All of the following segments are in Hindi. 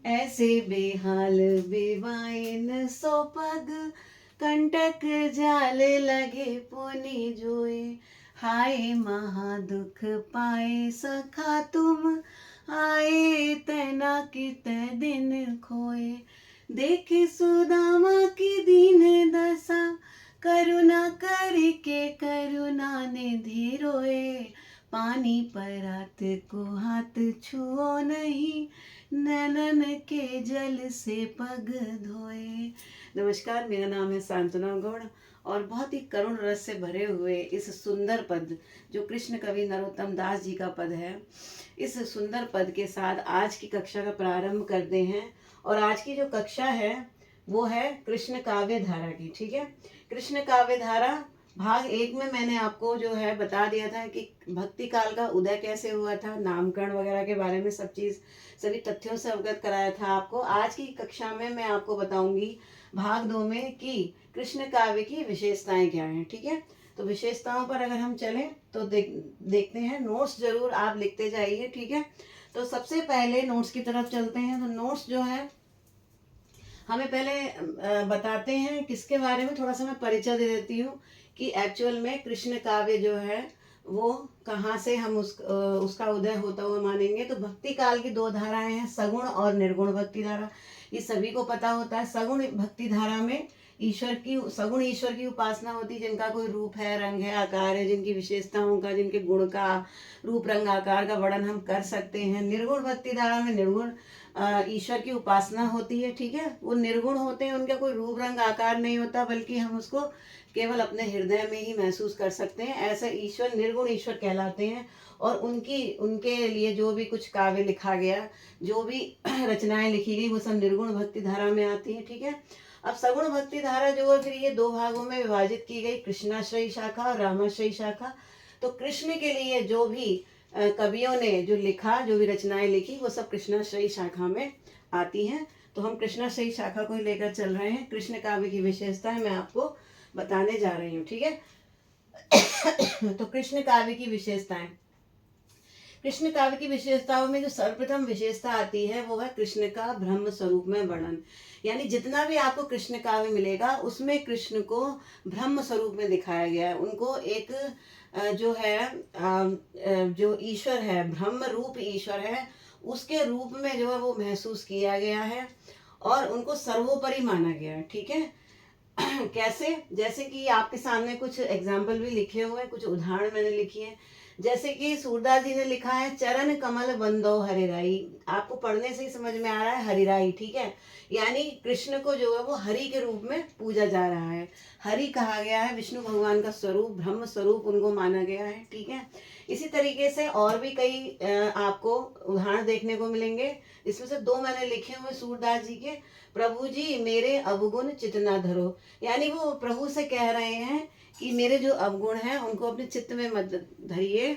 ऐसे बेहाल बेवाइन सो पग, कंटक जाल लगे पुनि जोए। हाय महा दुख पाए सखा तुम, आए तना कित दिन खोए। देखे सुदामा की दीन दशा, करुणा करके करुणा निधि रोए। पानी परात को हाथ छुओ नहीं, नैनन के जल से पग धोए। नमस्कार, मेरा नाम है सांत्वना गौड़ और बहुत ही करुण रस से भरे हुए इस सुंदर पद जो कृष्ण कवि नरोत्तम दास जी का पद है, इस सुंदर पद के साथ आज की कक्षा का प्रारंभ करते हैं। और आज की जो कक्षा है वो है कृष्ण काव्य धारा की। ठीक है, कृष्ण काव्य धारा भाग 1 में मैंने आपको जो है बता दिया था कि भक्ति काल का उदय कैसे हुआ था, नामकरण वगैरह के बारे में सब चीज़ सभी तथ्यों से अवगत कराया था आपको। आज की कक्षा में मैं आपको बताऊंगी भाग 2 में कि कृष्ण काव्य की विशेषताएं क्या हैं। ठीक है, तो विशेषताओं पर अगर हम चलें तो देखते हैं। नोट्स जरूर आप लिखते जाइए। ठीक है, तो सबसे पहले नोट्स की तरफ चलते हैं। तो नोट्स जो है हमें पहले बताते हैं किसके बारे में, थोड़ा सा मैं परिचय दे देती हूँ कि एक्चुअल में कृष्ण काव्य जो है वो कहाँ से हम उसका उदय होता हुआ मानेंगे। तो भक्ति काल की 2 धाराएं हैं, सगुण और निर्गुण भक्ति धारा। ये सभी को पता होता है। सगुण भक्ति धारा में सगुण ईश्वर की उपासना होती है, जिनका कोई रूप है, रंग है, आकार है, जिनकी विशेषताओं का, जिनके गुण का, रूप रंग आकार का वर्णन हम कर सकते हैं। निर्गुण भक्ति धारा में निर्गुण ईश्वर की उपासना होती है। ठीक है, वो निर्गुण होते हैं, उनका कोई रूप रंग आकार नहीं होता, बल्कि हम उसको केवल अपने हृदय में ही महसूस कर सकते हैं। ऐसे ईश्वर निर्गुण ईश्वर कहलाते हैं। और उनके लिए जो भी कुछ काव्य लिखा गया, जो भी रचनाएं लिखी गई, वो सब निर्गुण भक्ति धारा में आती है। ठीक है, अब सगुण भक्ति धारा जो है फिर ये 2 भागों में विभाजित की गई, कृष्णाश्रयी शाखा और रामाश्रयी शाखा। तो कृष्ण के लिए जो भी कवियों ने जो लिखा, जो भी रचनाएं लिखी, वो सब कृष्णाश्रयी शाखा में आती हैं। तो हम कृष्णाश्रयी शाखा को ही लेकर चल रहे हैं। कृष्ण काव्य की विशेषताएं मैं आपको बताने जा रही हूँ। ठीक है, तो कृष्ण काव्य की विशेषताएं, कृष्ण काव्य की विशेषताओं में जो सर्वप्रथम विशेषता आती है वो है कृष्ण का ब्रह्म स्वरूप में वर्णन। यानी जितना भी आपको कृष्ण काव्य मिलेगा उसमें कृष्ण को ब्रह्म स्वरूप में दिखाया गया है। उनको एक जो है जो ईश्वर है, ब्रह्म रूप ईश्वर है, उसके रूप में जो है वो महसूस किया गया है और उनको सर्वोपरि माना गया है। ठीक है, कैसे, जैसे कि आपके सामने कुछ एग्जाम्पल भी लिखे हुए हैं, कुछ उदाहरण मैंने लिखी हैं। जैसे कि सूरदास जी ने लिखा है, चरण कमल बंदो हरिराई। आपको पढ़ने से ही समझ में आ रहा है हरिराई। ठीक है, यानी कृष्ण को जो है वो हरि के रूप में पूजा जा रहा है। हरि कहा गया है, विष्णु भगवान का स्वरूप, ब्रह्म स्वरूप उनको माना गया है। ठीक है, इसी तरीके से और भी कई आपको उदाहरण देखने को मिलेंगे। इसमें से 2 मैंने लिखे हुए सूरदास जी के। प्रभु जी मेरे अवगुण चित्त ना धरो, यानी वो प्रभु से कह रहे हैं कि मेरे जो अवगुण हैं उनको अपने चित्त में मत धरिए।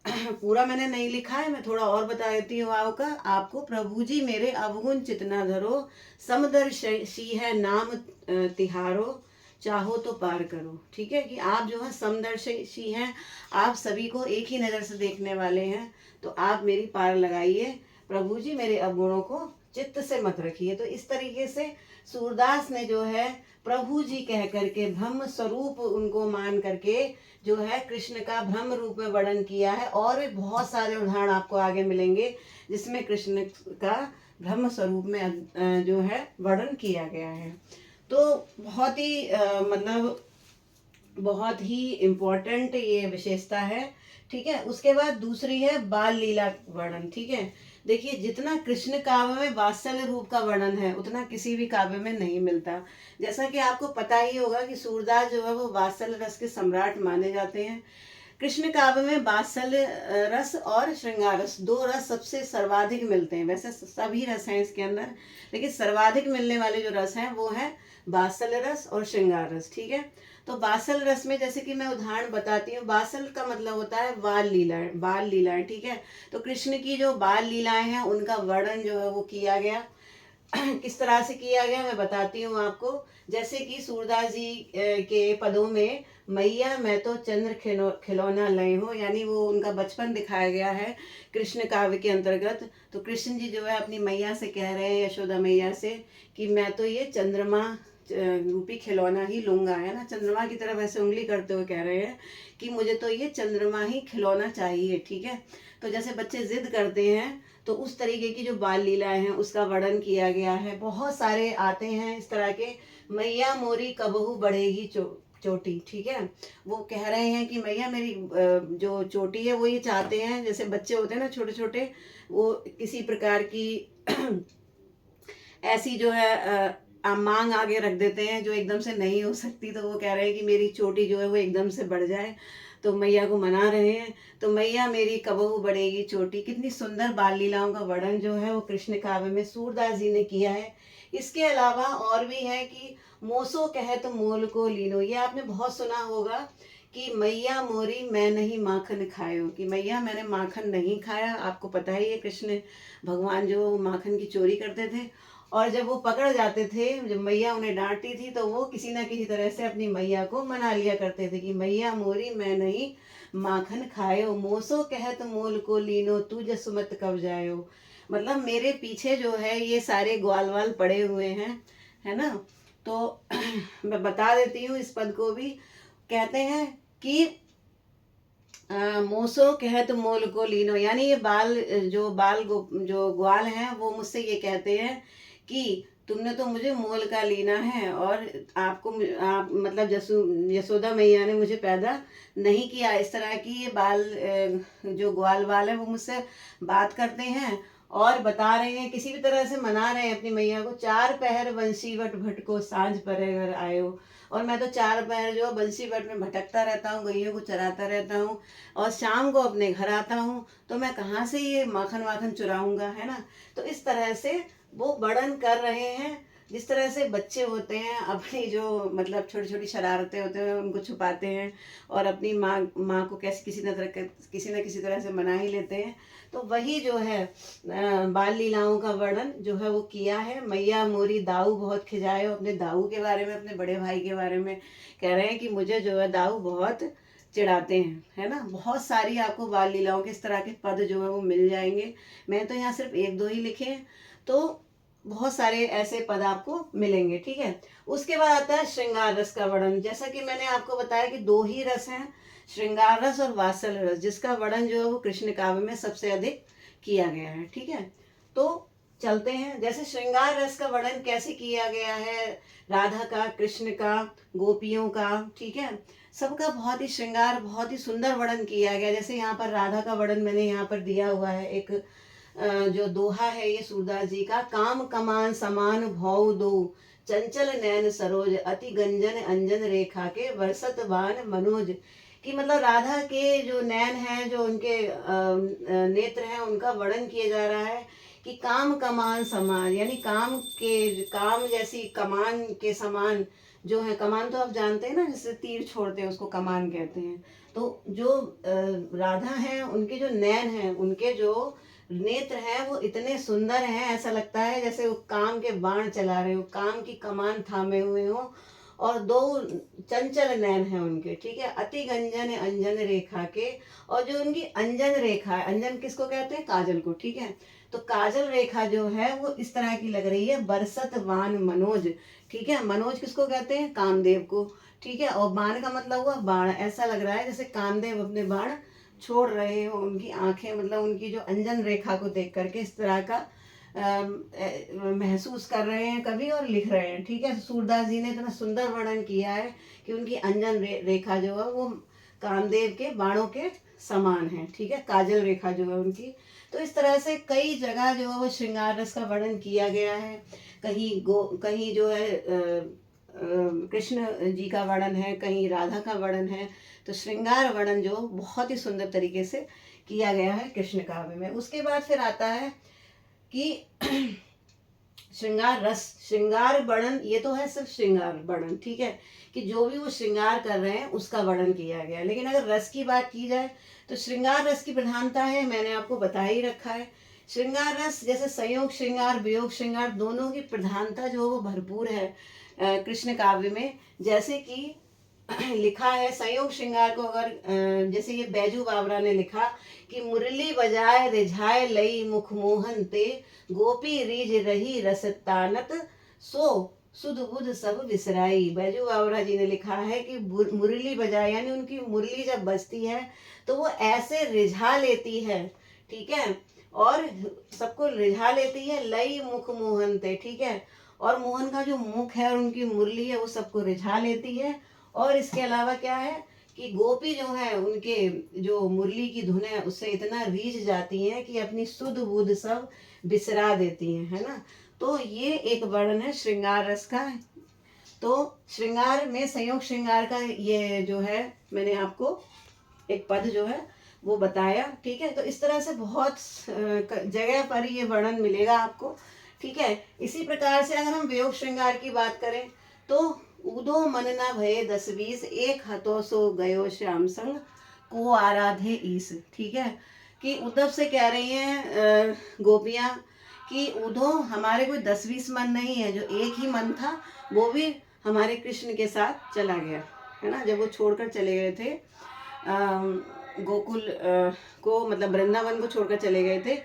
पूरा मैंने नहीं लिखा है, मैं थोड़ा और बता देती हूँ आपको। प्रभु जी मेरे अवगुण चित्त ना धरो, समदर्शी है नाम तिहारो, चाहो तो पार करो। ठीक है, कि आप जो है समदर्शी हैं, आप सभी को एक ही नज़र से देखने वाले हैं, तो आप मेरी पार लगाइए। प्रभु जी मेरे अवगुणों को चित्त से मत रखिए। तो इस तरीके से सूरदास ने जो है प्रभु जी कह करके, ब्रह्म स्वरूप उनको मान करके जो है कृष्ण का ब्रह्म रूप में वर्णन किया है। और भी बहुत सारे उदाहरण आपको आगे मिलेंगे जिसमें कृष्ण का ब्रह्म स्वरूप में जो है वर्णन किया गया है। तो बहुत ही मतलब बहुत ही इम्पोर्टेंट ये विशेषता है। ठीक है, उसके बाद दूसरी है बाल लीला वर्णन। ठीक है, देखिए जितना कृष्ण काव्य में वात्सल्य रूप का वर्णन है उतना किसी भी काव्य में नहीं मिलता। जैसा कि आपको पता ही होगा कि सूरदास जो है वो वात्सल्य रस के सम्राट माने जाते हैं। कृष्ण काव्य में वात्सल्य रस और श्रृंगार रस, 2 रस सबसे सर्वाधिक मिलते हैं। वैसे सभी रस हैं इसके अंदर, लेकिन सर्वाधिक मिलने वाले जो रस हैं वो है वात्सल्य रस और श्रृंगार रस। ठीक है, तो बासल रस में जैसे कि मैं उदाहरण बताती हूँ, बासल का मतलब होता है बाल लीलाएं, बाल लीलाएं। ठीक है, तो कृष्ण की जो बाल लीलाएं हैं उनका वर्णन जो है वो किया गया। किस तरह से किया गया मैं बताती हूँ आपको। जैसे कि सूरदास जी के पदों में मैया मैं तो चंद्र खिलौना लय हूँ, यानी वो उनका बचपन दिखाया गया है कृष्ण काव्य के अंतर्गत। तो कृष्ण जी जो है अपनी मैया से कह रहे हैं, यशोदा मैया से, कि मैं तो ये चंद्रमा रूपी खिलौना ही लूंगा, है ना। चंद्रमा की तरफ ऐसे उंगली करते हुए कह रहे हैं कि मुझे तो ये चंद्रमा ही खिलौना चाहिए, ठीक है। तो जैसे बच्चे जिद करते हैं, तो उस तरीके की जो बाल लीलाएं हैं उसका वर्णन किया गया है। बहुत सारे आते हैं इस तरह के, मैया मोरी कबहू बढ़ेगी चोटी, ठीक है। वो कह रहे हैं कि मैया मेरी जो चोटी है वो ये चाहते हैं, जैसे बच्चे होते हैं ना छोटे छोटे, वो किसी प्रकार की ऐसी जो है मांग आगे रख देते हैं जो एकदम से नहीं हो सकती। तो वो कह रहे हैं कि मेरी चोटी जो है वो एकदम से बढ़ जाए, तो मैया को मना रहे हैं। तो मैया मेरी कबहू बढ़ेगी चोटी, कितनी सुंदर बाल लीलाओं का वर्णन जो है वो कृष्ण काव्य में सूरदास जी ने किया है। इसके अलावा और भी है कि मोसो कहत मोल को लीनो, ये आपने बहुत सुना होगा कि मैया मोरी मैं नहीं माखन खायो, कि मैया मैंने माखन नहीं खाया। आपको पता ही है कृष्ण भगवान जो माखन की चोरी करते थे, और जब वो पकड़ जाते थे, जब मैया उन्हें डांटती थी, तो वो किसी ना किसी तरह से अपनी मैया को मना लिया करते थे कि मैया मोरी मैं नहीं माखन खायो, मोसो कहत मोल को लीनो तू जसुमत कब जायो। मतलब मेरे पीछे जो है ये सारे ग्वाल वाल पड़े हुए हैं, है ना। तो मैं बता देती हूँ इस पद को भी। कहते हैं कि मोसो कहत मोल को लीनो, यानी ये जो ग्वाल हैं वो मुझसे ये कहते हैं कि तुमने तो मुझे मोल का लेना है, और आप मतलब यशोदा मैया ने मुझे पैदा नहीं किया। इस तरह की ये जो ग्वाल वाल है वो मुझसे बात करते हैं और बता रहे हैं, किसी भी तरह से मना रहे हैं अपनी मैया को। चार पहर बंसी वट भट को सांझ परे घर आयो, और मैं तो चार पहर जो बंसी वट में भटकता रहता हूँ, गैयों को चराता रहता हूँ, और शाम को अपने घर आता हूँ, तो मैं कहाँ से ये माखन वाखन चुराऊंगा, है ना। तो इस तरह से वो वर्णन कर रहे हैं। जिस तरह से बच्चे होते हैं अपनी जो मतलब छोटी छोटी शरारतें होते हैं उनको छुपाते हैं, और अपनी माँ को कैसे किसी न किसी तरह से मना ही लेते हैं। तो वही जो है बाल लीलाओं का वर्णन जो है वो किया है। मैया मोरी दाऊ बहुत खिजाए, अपने दाऊ के बारे में, अपने बड़े भाई के बारे में कह रहे हैं कि मुझे जो है दाऊ बहुत चिढ़ाते हैं, है ना। बहुत सारी आपको बाल लीलाओं के इस तरह के पद जो है वो मिल जाएंगे। मैं तो यहाँ सिर्फ एक दो ही लिखे हैं, तो बहुत सारे ऐसे पद आपको मिलेंगे, ठीक है। उसके बाद आता है श्रृंगार रस का वर्णन। जैसा कि मैंने आपको बताया कि दो ही रस हैं, श्रृंगार रस और वात्सल रस, जिसका वर्णन जो है वो कृष्ण काव्य में सबसे अधिक किया गया है, ठीक है। तो चलते हैं, जैसे श्रृंगार रस का वर्णन कैसे किया गया है, राधा का, कृष्ण का, गोपियों का, ठीक है, सबका बहुत ही श्रृंगार, बहुत ही सुंदर वर्णन किया गया। जैसे यहाँ पर राधा का वर्णन मैंने यहाँ पर दिया हुआ है, एक जो दोहा है ये सूरदास जी का, काम कमान समान भौ दो, चंचल नैन सरोज, अति गंजन अंजन रेखा के वर्षत बान मनोज। कि मतलब राधा के जो नैन हैं, जो उनके नेत्र हैं, उनका वर्णन किया जा रहा है कि काम कमान समान, यानी काम जैसी कमान के समान जो है। कमान तो आप जानते हैं ना, जिससे तीर छोड़ते हैं उसको कमान कहते हैं। तो जो राधा हैं उनके जो नैन हैं, उनके जो नेत्र हैं वो इतने सुंदर हैं, ऐसा लगता है जैसे वो काम के बाण चला रहे हो, काम की कमान थामे हुए हो, और दो चंचल नैन हैं उनके, ठीक है, अति गंजन अंजन रेखा के। और जो उनकी अंजन रेखा है, अंजन किसको कहते हैं, काजल को, ठीक है। तो काजल रेखा जो है वो इस तरह की लग रही है, बरसत वान मनोज, ठीक है। मनोज किसको कहते हैं, कामदेव को, ठीक है। और बाण का मतलब हुआ बाण, ऐसा लग रहा है जैसे कामदेव अपने बाण छोड़ रहे हो। उनकी आंखें, मतलब उनकी जो अंजन रेखा को देख करके इस तरह का महसूस कर रहे हैं कवि और लिख रहे हैं, ठीक है। सूरदास जी ने इतना सुंदर वर्णन किया है कि उनकी अंजन रेखा जो है वो कामदेव के बाणों के समान है, ठीक है, काजल रेखा जो है उनकी। तो इस तरह से कई जगह जो है वो श्रृंगार रस का वर्णन किया गया है। कहीं जो है कृष्ण जी का वर्णन है, कहीं राधा का वर्णन है। तो श्रृंगार वर्णन जो बहुत ही सुंदर तरीके से किया गया है कृष्ण काव्य में। उसके बाद फिर आता है कि श्रृंगार रस, श्रृंगार वर्णन, ये तो है सिर्फ श्रृंगार वर्णन, ठीक है, कि जो भी वो श्रृंगार कर रहे हैं उसका वर्णन किया गया है। लेकिन अगर रस की बात की जाए तो श्रृंगार रस की प्रधानता है, मैंने आपको बता ही रखा है श्रृंगार रस जैसे संयोग श्रृंगार वियोग श्रृंगार दोनों की प्रधानता जो वो भरपूर है कृष्ण काव्य में। जैसे कि लिखा है संयोग श्रृंगार को अगर जैसे ये बैजू बावरा ने लिखा कि मुरली बजाए रिझाए लई मुख मोहन ते, गोपी रीझ रही रस तानत सो सुध बुध सब विसराई। बैजू बावरा जी ने लिखा है कि मुरली बजाए यानी उनकी मुरली जब बजती है तो वो ऐसे रिझा लेती है, ठीक है, और सबको रिझा लेती है। लई मुख मोहन थे, ठीक है, और मोहन का जो मुख है और उनकी मुरली है वो सबको रिझा लेती है। और इसके अलावा क्या है कि गोपी जो है उनके जो मुरली की धुन है उससे इतना रीझ जाती हैं कि अपनी सुध बुध सब बिसरा देती हैं, है ना। तो ये एक वर्णन है श्रृंगार रस का। तो श्रृंगार में संयोग श्रृंगार का ये जो है मैंने आपको एक पद जो है वो बताया, ठीक है। तो इस तरह से बहुत जगह पर ये वर्णन मिलेगा आपको, ठीक है। इसी प्रकार से अगर हम वियोग श्रृंगार की बात करें तो उदो मन न भये 10-20, एक हतो सो गयो श्याम संग, को आराधे ईस, ठीक है। कि उद्धव से कह रही हैं गोपियाँ कि उदो हमारे कोई 10-20 मन नहीं है, जो एक ही मन था वो भी हमारे कृष्ण के साथ चला गया, है ना। जब वो छोड़कर चले गए थे गोकुल को, मतलब वृंदावन को छोड़कर चले गए थे,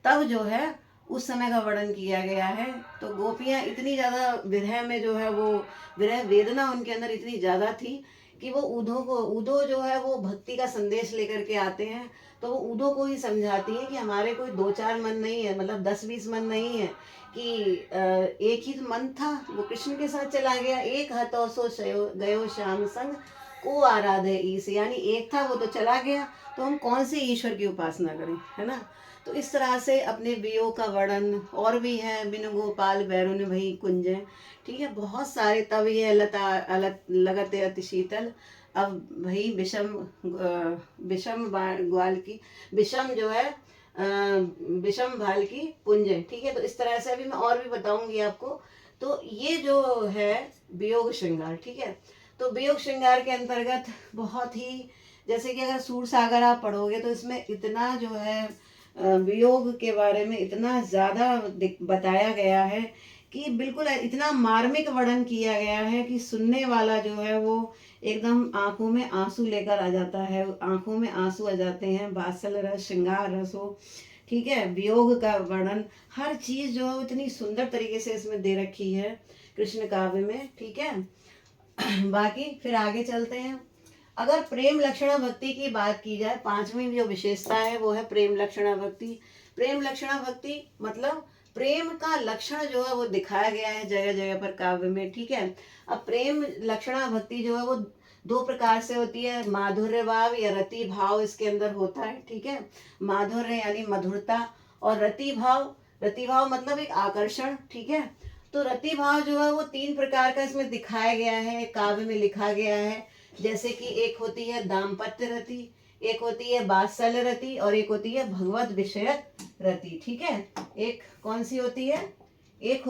तब जो है उस समय का वर्णन किया गया है। तो गोपियाँ इतनी ज़्यादा विरह में जो है वो विरह वेदना उनके अंदर इतनी ज़्यादा थी कि वो उदो जो है वो भक्ति का संदेश लेकर के आते हैं। तो वो उदो को ही समझाती हैं कि हमारे कोई 2-4 मन नहीं है, मतलब 10-20 मन नहीं है, कि एक ही मन था, वो कृष्ण के साथ चला गया। एक हतो सो गयो श्याम संग, को आराधे ईश, यानी एक था वो तो चला गया, तो हम कौन से ईश्वर की उपासना करें, है ना। तो इस तरह से अपने वियोग का वर्णन और भी है। बिनु गोपाल बैरो ने भई कुंज, ठीक है, बहुत सारे। तब ये लगते अति शीतल, अब भई विषम ग्वाल की, विषम जो है विषम भाल की पुंज, ठीक है। तो इस तरह से अभी मैं और भी बताऊंगी आपको। तो ये जो है वियोग श्रृंगार, ठीक है। तो वियोग श्रृंगार के अंतर्गत बहुत ही, जैसे कि अगर सूर सागर आप पढ़ोगे तो इसमें इतना जो है वियोग के बारे में इतना ज़्यादा बताया गया है कि बिल्कुल इतना मार्मिक वर्णन किया गया है कि सुनने वाला जो है वो एकदम आंखों में आंसू लेकर आ जाता है, आंखों में आंसू आ जाते हैं। वात्सल रस, श्रृंगार रस हो, ठीक है, वियोग का वर्णन, हर चीज़ जो है इतनी सुंदर तरीके से इसमें दे रखी है कृष्ण काव्य में, ठीक है। बाकी फिर आगे चलते हैं। अगर प्रेम लक्षणा भक्ति की बात की जाए, 5वीं जो विशेषता है वो है प्रेम लक्षणा भक्ति। प्रेम लक्षणा भक्ति मतलब प्रेम का लक्षण जो है वो दिखाया गया है जगह जगह पर काव्य में, ठीक है। अब प्रेम लक्षणा भक्ति जो है वो 2 प्रकार से होती है, माधुर्य भाव या रति भाव इसके अंदर होता है, ठीक है। माधुर्य यानी मधुरता, और रति भाव मतलब एक आकर्षण, ठीक है। तो रति भाव जो है वो 3 प्रकार का इसमें दिखाया गया है, काव्य में लिखा गया है। जैसे कि एक होती है दाम्पत्य रति, एक होती है वात्सल्य रति, और एक होती है भगवत विषयक रति, ठीक है। एक कौन सी होती है, एक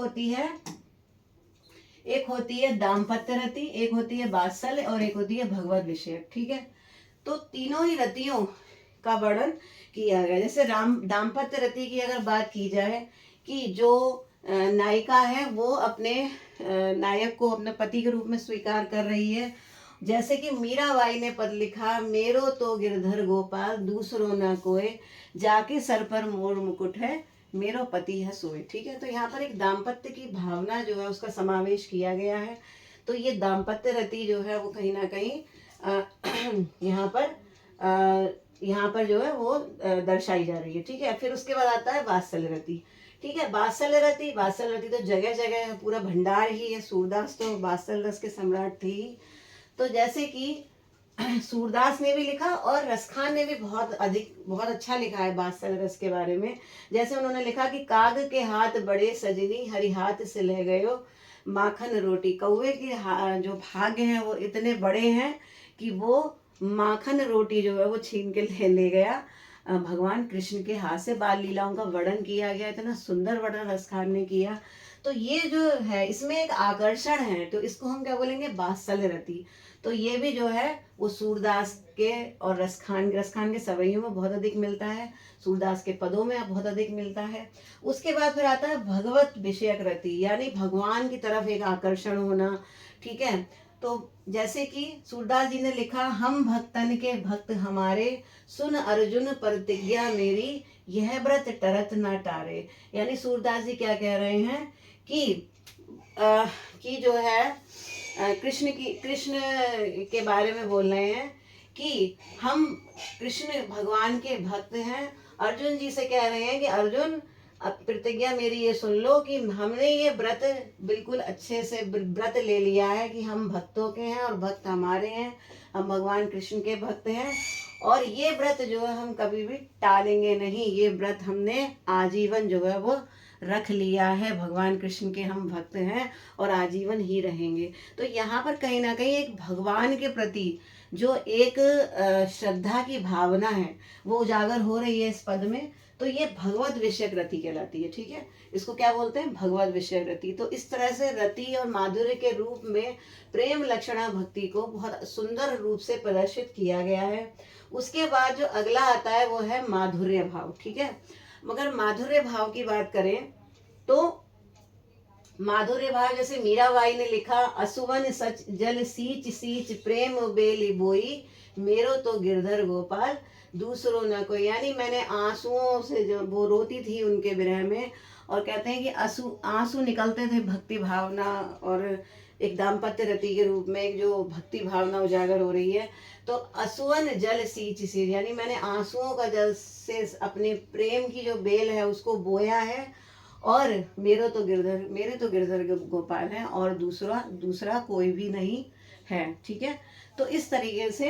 होती है दाम्पत्य रति, एक होती है वात्सल्य, और एक होती है भगवत विषयक, ठीक है। तो तीनों ही रतियों का वर्णन किया गया। जैसे दाम्पत्य रति की अगर बात की जाए कि जो नायिका है वो अपने नायक को अपने पति के रूप में स्वीकार कर रही है। जैसे कि मीराबाई ने पद लिखा, मेरो तो गिरधर गोपाल दूसरो न कोई, जाके सर पर मोर मुकुट है, मेरो पति है सोए, ठीक है। तो यहाँ पर एक दाम्पत्य की भावना जो है उसका समावेश किया गया है। तो ये दाम्पत्य रति जो है वो कहीं ना कहीं यहाँ पर जो है वो दर्शाई जा रही है, ठीक है। फिर उसके बाद आता है वात्सल्य रति, ठीक है। वात्सल्य रति तो जगह जगह है, पूरा भंडार ही है। सूरदास तो वात्सल्य रस के सम्राट थे ही। तो जैसे कि सूरदास ने भी लिखा और रसखान ने भी बहुत अच्छा लिखा है वात्सल्य रस के बारे में। जैसे उन्होंने लिखा कि काग के हाथ बड़े सजनी, हरि हाथ से ले गयो माखन रोटी। कौवे के जो भाग्य हैं वो इतने बड़े हैं कि वो माखन रोटी जो है वो छीन के ले गया। भगवान कृष्ण के हाथ से बाल लीलाओं का वर्णन किया गया, इतना सुंदर वर्णन रसखान ने किया। तो ये जो है इसमें एक आकर्षण है, तो इसको हम क्या बोलेंगे, वात्सल्य रति। तो ये भी जो है वो सूरदास के और रसखान के सवैयों में बहुत अधिक मिलता है, सूरदास के पदों में बहुत अधिक मिलता है। उसके बाद फिर आता है भगवत विषयक रति, यानी भगवान की तरफ एक आकर्षण होना, ठीक है। तो जैसे कि सूरदास जी ने लिखा, हम भक्तन के भक्त हमारे, सुन अर्जुन प्रतिज्ञा मेरी, यह व्रत टरत न टारे। यानी सूरदास जी क्या कह रहे हैं कि कि जो है कृष्ण के बारे में बोल रहे हैं कि हम कृष्ण भगवान के भक्त हैं। अर्जुन जी से कह रहे हैं कि अर्जुन अब प्रतिज्ञा मेरी ये सुन लो कि हमने ये व्रत बिल्कुल अच्छे से व्रत ले लिया है कि हम भक्तों के हैं और भक्त हमारे हैं, हम भगवान कृष्ण के भक्त हैं, और ये व्रत जो है हम कभी भी टालेंगे नहीं। ये व्रत हमने आजीवन जो है वो रख लिया है, भगवान कृष्ण के हम भक्त हैं और आजीवन ही रहेंगे। तो यहाँ पर कहीं ना कहीं एक भगवान के प्रति जो एक श्रद्धा की भावना है वो उजागर हो रही है इस पद में। तो ये भगवत विषयक रति कहलाती है, ठीक है। इसको क्या बोलते हैं, भगवत विषयक रति। तो इस तरह से रति और माधुर्य के रूप में प्रेम लक्षणा भक्ति को बहुत सुंदर रूप से प्रदर्शित किया गया है। उसके बाद जो अगला आता है वो है माधुर्य भाव, ठीक है। मगर माधुर्य भाव की बात करें तो माधुर्य भाव जैसे मीराबाई ने लिखा, असुवन सच जल सींच सींच प्रेम बेली बोई, मेरो तो गिरधर गोपाल दूसरों न कोई। यानी मैंने आंसुओं से जो वो रोती थी उनके विरह में, और कहते हैं कि आंसू निकलते थे भक्ति भावना और एक दाम्पत्य रति के रूप में एक जो भक्ति भावना उजागर हो रही है। तो असुवन जल सींच सींच, यानी मैंने आंसुओं का जल से अपने प्रेम की जो बेल है उसको बोया है, और मेरे तो गिरधर गोपाल हैं और दूसरा कोई भी नहीं है, ठीक है। तो इस तरीके से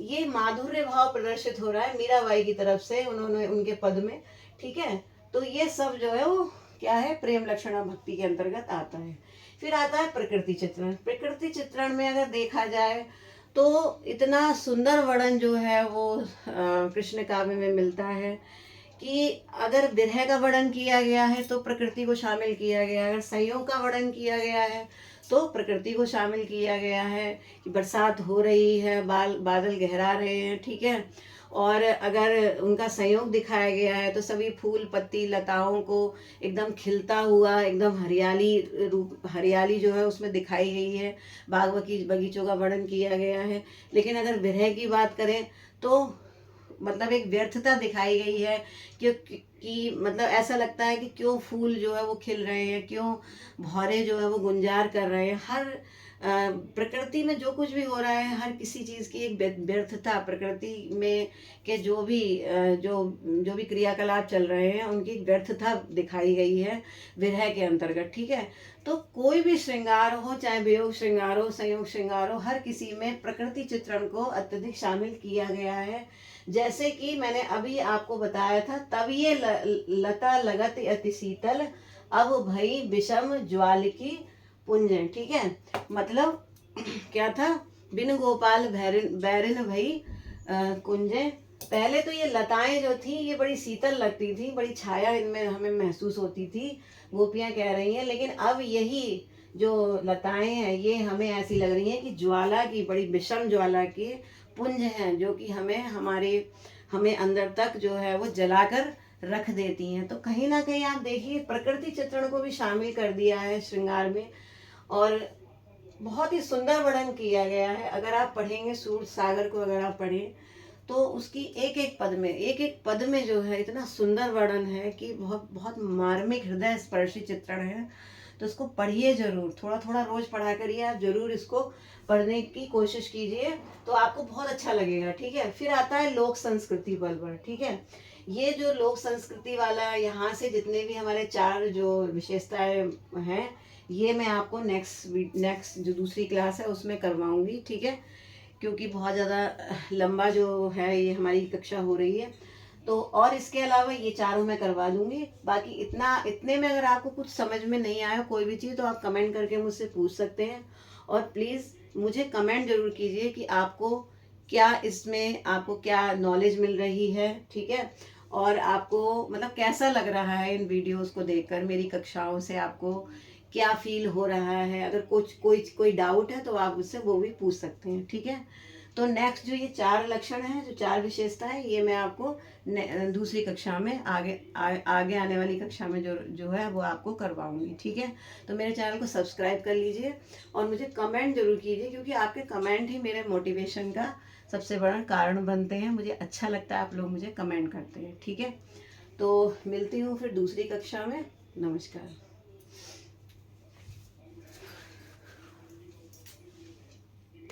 ये माधुर्य भाव प्रदर्शित हो रहा है मीराबाई की तरफ से, उन्होंने उनके पद में, ठीक है। तो ये सब जो है वो क्या है, प्रेम लक्षणा भक्ति के अंतर्गत आता है। फिर आता है प्रकृति चित्रण। प्रकृति चित्रण में अगर देखा जाए तो इतना सुंदर वर्णन जो है वो कृष्ण काव्य में मिलता है कि अगर विरह का वर्णन किया गया है तो प्रकृति को शामिल किया गया है, अगर संयोग का वर्णन किया गया है तो प्रकृति को शामिल किया गया है कि बरसात हो रही है, बादल गहरा रहे हैं, ठीक है। और अगर उनका संयोग दिखाया गया है तो सभी फूल पत्ती लताओं को एकदम खिलता हुआ, एकदम हरियाली जो है उसमें दिखाई गई है, बाग बगीचों का वर्णन किया गया है। लेकिन अगर विरह की बात करें तो मतलब एक व्यर्थता दिखाई गई है, कि मतलब ऐसा लगता है कि क्यों फूल जो है वो खिल रहे हैं, क्यों भौरे जो है वो गुंजार कर रहे हैं। हर प्रकृति में जो कुछ भी हो रहा है, हर किसी चीज़ की एक व्यर्थता, प्रकृति में के जो भी क्रियाकलाप चल रहे हैं उनकी व्यर्थता दिखाई गई है विरह के अंतर्गत, ठीक है। तो कोई भी श्रृंगार हो, चाहे वियोग श्रृंगार हो, संयोग श्रृंगार हो, हर किसी में प्रकृति चित्रण को अत्यधिक शामिल किया गया है। जैसे कि मैंने अभी आपको बताया था, तब ये लता लगत अति शीतल, अब भई विषम ज्वाल की पुंज, ठीक है। मतलब क्या था, बिन गोपाल बैरिन भई कुंजे। पहले तो ये लताएं जो थी ये बड़ी शीतल लगती थी, बड़ी छाया इनमें हमें महसूस होती थी, गोपियां कह रही हैं। लेकिन अब यही जो लताएं हैं ये हमें ऐसी लग रही हैं कि ज्वाला की, बड़ी विषम ज्वाला की पुंज हैं, जो कि हमें अंदर तक जो है वो जलाकर रख देती हैं। तो कहीं ना कहीं आप देखिए प्रकृति चित्रण को भी शामिल कर दिया है श्रृंगार में, और बहुत ही सुंदर वर्णन किया गया है। अगर आप पढ़ेंगे सूर सागर को, अगर आप पढ़ें तो उसकी एक एक पद में जो है इतना सुंदर वर्णन है कि बहुत बहुत मार्मिक हृदय स्पर्शी चित्रण है। तो इसको पढ़िए जरूर, थोड़ा थोड़ा रोज पढ़ा करिए आप, जरूर इसको पढ़ने की कोशिश कीजिए तो आपको बहुत अच्छा लगेगा, ठीक है। फिर आता है लोक संस्कृति बल पर, ठीक है। ये जो लोक संस्कृति वाला, यहाँ से जितने भी हमारे 4 जो विशेषताएं हैं ये मैं आपको नेक्स्ट जो दूसरी क्लास है उसमें करवाऊंगी, ठीक है। क्योंकि बहुत ज़्यादा लंबा जो है ये हमारी कक्षा हो रही है, तो और इसके अलावा ये 4 मैं करवा दूंगी। बाकी इतने में अगर आपको कुछ समझ में नहीं आया कोई भी चीज़ तो आप कमेंट करके मुझसे पूछ सकते हैं। और प्लीज़ मुझे कमेंट जरूर कीजिए कि आपको क्या इसमें आपको क्या नॉलेज मिल रही है, ठीक है, और आपको मतलब कैसा लग रहा है इन वीडियोस को देखकर, मेरी कक्षाओं से आपको क्या फील हो रहा है। अगर कुछ कोई डाउट है तो आप मुझसे वो भी पूछ सकते हैं, ठीक है। तो नेक्स्ट जो ये 4 लक्षण हैं, जो 4 विशेषता है, ये मैं आपको दूसरी कक्षा में आगे आने वाली कक्षा में जो जो है वो आपको करवाऊंगी, ठीक है। तो मेरे चैनल को सब्सक्राइब कर लीजिए और मुझे कमेंट जरूर कीजिए, क्योंकि आपके कमेंट ही मेरे मोटिवेशन का सबसे बड़ा कारण बनते हैं। मुझे अच्छा लगता है आप लोग मुझे कमेंट करते हैं, ठीक है। तो मिलती हूँ फिर दूसरी कक्षा में। नमस्कार।